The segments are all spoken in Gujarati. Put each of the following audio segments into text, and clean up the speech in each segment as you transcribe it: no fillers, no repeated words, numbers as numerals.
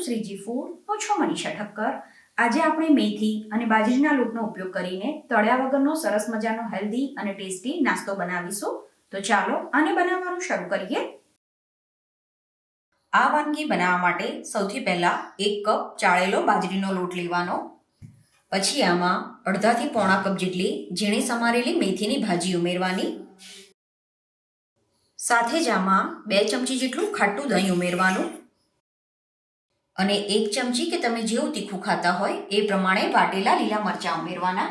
શ્રીજી ફૂડ. હું છું મનીષા ઠક્કર. આજે આપણે મેથી અને બાજરીના લોટનો ઉપયોગ કરીને તળ્યા વગરનો સરસ મજાનો હેલ્ધી અને ટેસ્ટી નાસ્તો બનાવીશું. તો ચાલો આને બનાવવાનું શરૂ કરીએ. આ વાનગી બનાવવા માટે સૌથી પહેલા 1 કપ ચાળેલો બાજરીનો લોટ લેવાનો. પછી આમાં અડધાથી પોણા કપ જેટલી ઝીણી સમારેલી મેથીની ભાજી ઉમેરવાની. સાથે જ આમાં 2 ચમચી જેટલું ખાટું દહીં ઉમેરવાનું અને 1 ચમચી કે તમે જેવું તીખું ખાતા હોય એ પ્રમાણે વાટેલા લીલા મરચાં ઉમેરવાના.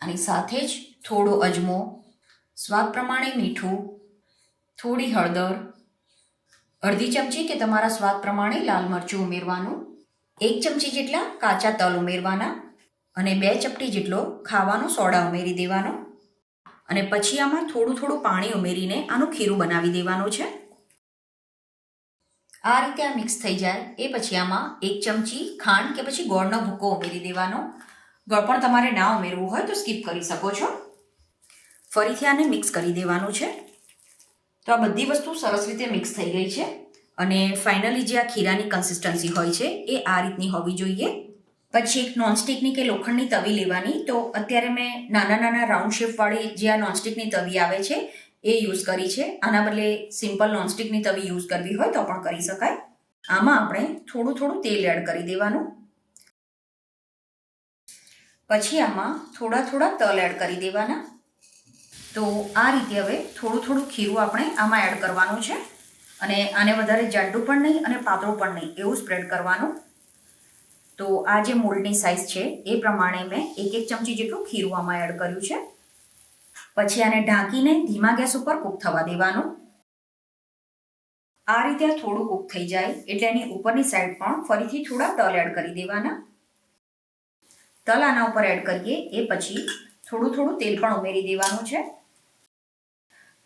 અને સાથે જ થોડો અજમો, સ્વાદ પ્રમાણે મીઠું, થોડી હળદર, અડધી ચમચી કે તમારા સ્વાદ પ્રમાણે લાલ મરચું ઉમેરવાનું, 1 ચમચી જેટલા કાચા તલ ઉમેરવાના અને 2 ચપટી જેટલો ખાવાનો સોડા ઉમેરી દેવાનો. અને પછી આમાં થોડું પાણી ઉમેરીને આનું ખીરું બનાવી દેવાનું છે. આ રીતે આ મિક્સ થઈ જાય એ પછી આમાં 1 ચમચી ખાંડ કે પછી ગોળનો ભૂકો ઉમેરી દેવાનો. ગોળ પણ તમારે ના ઉમેરવું હોય તો સ્કીપ કરી શકો છો. ફરીથી આને મિક્સ કરી દેવાનું છે. તો આ બધી વસ્તુ સરસ રીતે મિક્સ થઈ ગઈ છે અને ફાઇનલી જે આ ખીરાની કન્સિસ્ટન્સી હોય છે એ આ રીતની હોવી જોઈએ. પછી એક નોનસ્ટિકની કે લોખંડની તવી લેવાની. તો અત્યારે મેં નાના રાઉન્ડ શેપવાળી જે આ નોનસ્ટિકની તવી આવે છે એ યુઝ કરી છે. આના બદલે સિમ્પલ નોનસ્ટિકની તવી યુઝ કરવી હોય તો પણ કરી શકાય. આમાં આપણે થોડું તેલ એડ કરી દેવાનું. પછી આમાં થોડા તલ એડ કરી દેવાના. તો આ રીતે હવે થોડું ખીરું આપણે આમાં એડ કરવાનું છે અને આને વધારે જાડું પણ નહીં અને પાતળું પણ નહીં એવું સ્પ્રેડ કરવાનું. તો આ જે મોલ્ડની સાઇઝ છે એ પ્રમાણે મેં 1 ચમચી જેટલું ખીરું આમાં એડ કર્યું છે. પછી આને ઢાંકીને ધીમા ગેસ ઉપર કૂક થવા દેવાનું. આ રીતે થોડું કૂક થઈ જાય એટલે એની ઉપરની સાઈડ પણ ફરીથી થોડા તલ એડ કરી દેવાના. તલ આના ઉપર એડ કરીએ એ પછી થોડું તેલ પણ ઉમેરી દેવાનું છે.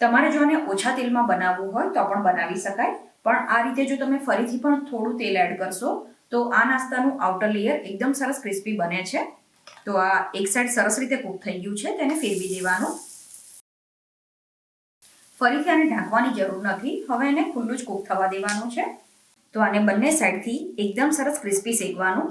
તમારે જો આને ઓછા તેલમાં બનાવવું હોય તો પણ બનાવી શકાય, પણ આ રીતે જો તમે ફરીથી પણ થોડું તેલ એડ કરશો તો આ નાસ્તાનું આઉટર લેયર એકદમ સરસ ક્રિસ્પી બને છે. તો આ એક સાઈડ સરસ રીતે કૂક થઈ ગયું છે તેને ફેરવી દેવાનું. ફરીથી આને ઢાંકવાની જરૂર નથી. હવે એને ખુલ્લું જ કૂક થવા દેવાનું છે. તો આને બંને સાઈડથી એકદમ સરસ ક્રિસ્પી શેકવાનું.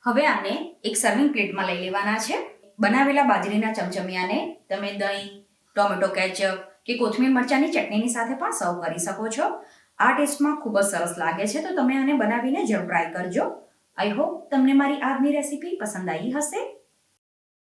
હવે આને એક સર્વિંગ પ્લેટમાં લઈ લેવાના છે. બનાવેલા બાજરીના ચમચમિયાને તમે દહીં, ટોમેટો કેચઅપ કે કોથમીર મરચાંની ચટણીની સાથે પણ સર્વ કરી શકો છો. આ ટેસ્ટમાં ખૂબ જ સરસ લાગે છે. તો તમે આને બનાવીને જરૂર ટ્રાય કરજો. આઈ હોપ તમને મારી આજની રેસીપી પસંદ આવી હશે.